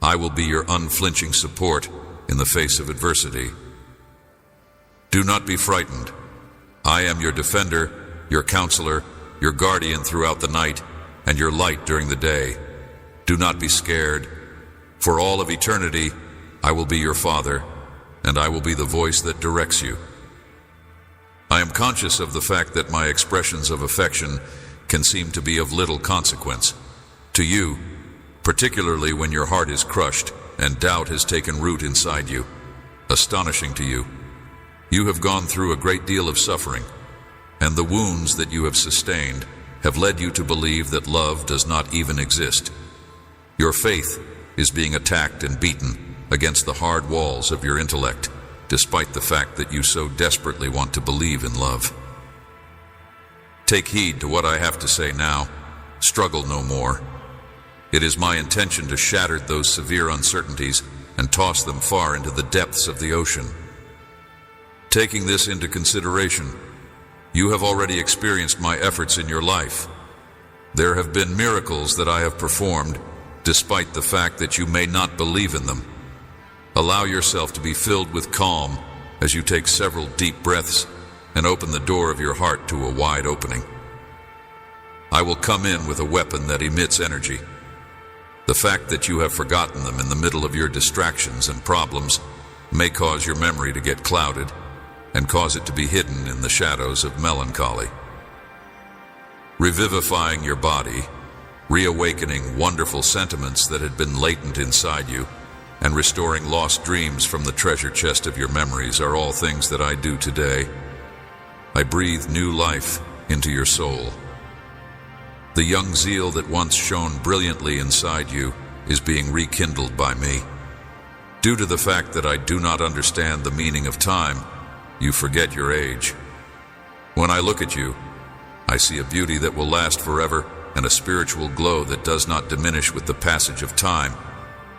I will be your unflinching support in the face of adversity. Do not be frightened. I am your defender, your counselor, your guardian throughout the night, and your light during the day. Do not be scared. For all of eternity, I will be your father, and I will be the voice that directs you. I am conscious of the fact that my expressions of affection can seem to be of little consequence. To you, particularly when your heart is crushed and doubt has taken root inside you, astonishing to you, you have gone through a great deal of suffering, and the wounds that you have sustained have led you to believe that love does not even exist. Your faith is being attacked and beaten against the hard walls of your intellect, despite the fact that you so desperately want to believe in love. Take heed to what I have to say now. Struggle no more. It is my intention to shatter those severe uncertainties and toss them far into the depths of the ocean. Taking this into consideration, you have already experienced my efforts in your life. There have been miracles that I have performed, despite the fact that you may not believe in them. Allow yourself to be filled with calm as you take several deep breaths and open the door of your heart to a wide opening. I will come in with a weapon that emits energy. The fact that you have forgotten them in the middle of your distractions and problems may cause your memory to get clouded and cause it to be hidden in the shadows of melancholy. Revivifying your body, reawakening wonderful sentiments that had been latent inside you, and restoring lost dreams from the treasure chest of your memories are all things that I do today. I breathe new life into your soul. The young zeal that once shone brilliantly inside you is being rekindled by me. Due to the fact that I do not understand the meaning of time, you forget your age. When I look at you, I see a beauty that will last forever and a spiritual glow that does not diminish with the passage of time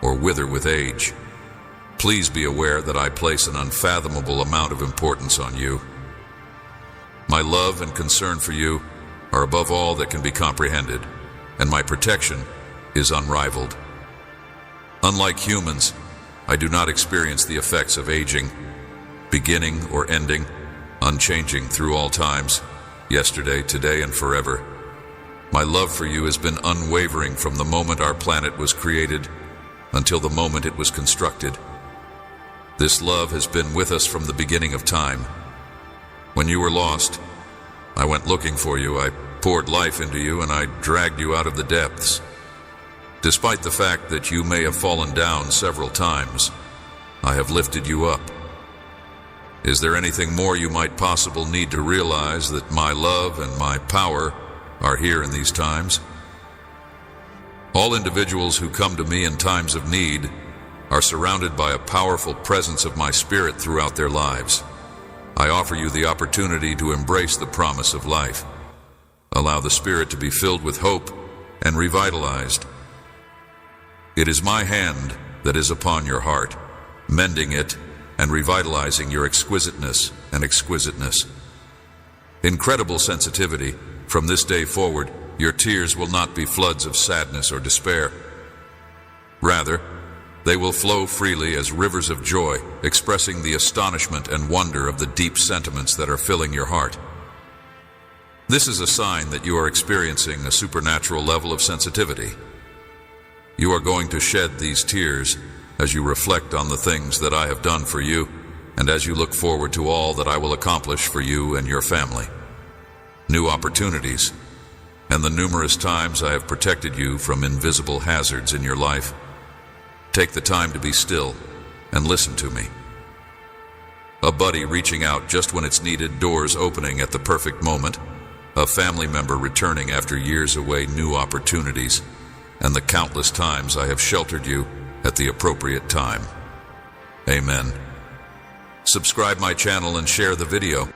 or wither with age. Please be aware that I place an unfathomable amount of importance on you. My love and concern for you are above all that can be comprehended, and my protection is unrivaled. Unlike humans, I do not experience the effects of aging, beginning or ending, unchanging through all times. yesterday, today, and forever. My love for you has been unwavering from the moment our planet was created until the moment it was constructed. This love has been with us from the beginning of time. When you were lost, I went looking for you. I poured life into you, and I dragged you out of the depths. Despite the fact that you may have fallen down several times, I have lifted you up. Is there anything more you might possibly need to realize that my love and my power are here in these times? All individuals who come to me in times of need are surrounded by a powerful presence of my spirit throughout their lives. I offer you the opportunity to embrace the promise of life. Allow the spirit to be filled with hope and revitalized. It is my hand that is upon your heart, mending it and revitalizing your exquisiteness and exquisiteness. Incredible sensitivity. From this day forward, your tears will not be floods of sadness or despair. Rather, they will flow freely as rivers of joy, expressing the astonishment and wonder of the deep sentiments that are filling your heart. This is a sign that you are experiencing a supernatural level of sensitivity. You are going to shed these tears as you reflect on the things that I have done for you, and as you look forward to all that I will accomplish for you and your family. New opportunities, and the numerous times I have protected you from invisible hazards in your life. Take the time to be still and listen to me. A buddy reaching out just when it's needed, doors opening at the perfect moment, a family member returning after years away, new opportunities, and the countless times I have sheltered you at the appropriate time. Amen. Subscribe my channel and share the video.